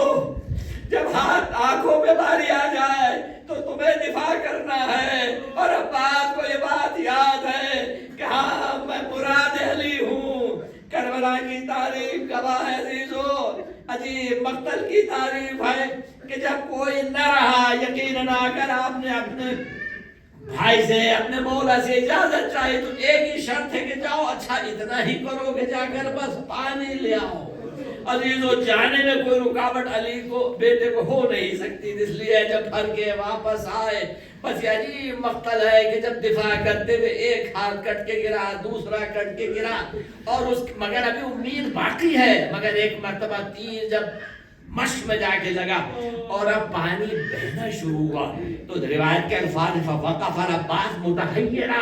جب ہاتھ آنکھوں پہ باری آ جائے تو تمہیں دفاع کرنا ہے۔ اور عباس کو یہ بات یاد ہے کہ ہاں میں مراد علی ہوں۔ کربلا کی تاریخ گواہ ہے عزیزو، عجیب مقتل کی تعریف ہے کہ جب کوئی نہ رہا، یقیناً آ کر آپ نے اپنے بھائی سے، اپنے مولا سے اجازت چاہی تو ایک ہی شرط ہے کہ جاؤ، اچھا اتنا ہی کرو کہ جا کر بس پانی لے آؤ۔ عزیزو جانے میں کوئی رکاوٹ علی کو بیٹے کو ہو نہیں سکتی، اس لیے جب پھر کے واپس آئے بس یہ عجیب مقتل ہے کہ جب دفاع کرتے ہوئے ایک ہاتھ کٹ کے گرا، دوسرا کٹ کے گرا، اور اس مگر ابھی امید باقی ہے، مگر ایک مرتبہ تیر جب مشق میں جا کے لگا اور اب پانی بہنا شروع ہوا تو روایت کے الفاظ فوقف العباس متحیرا،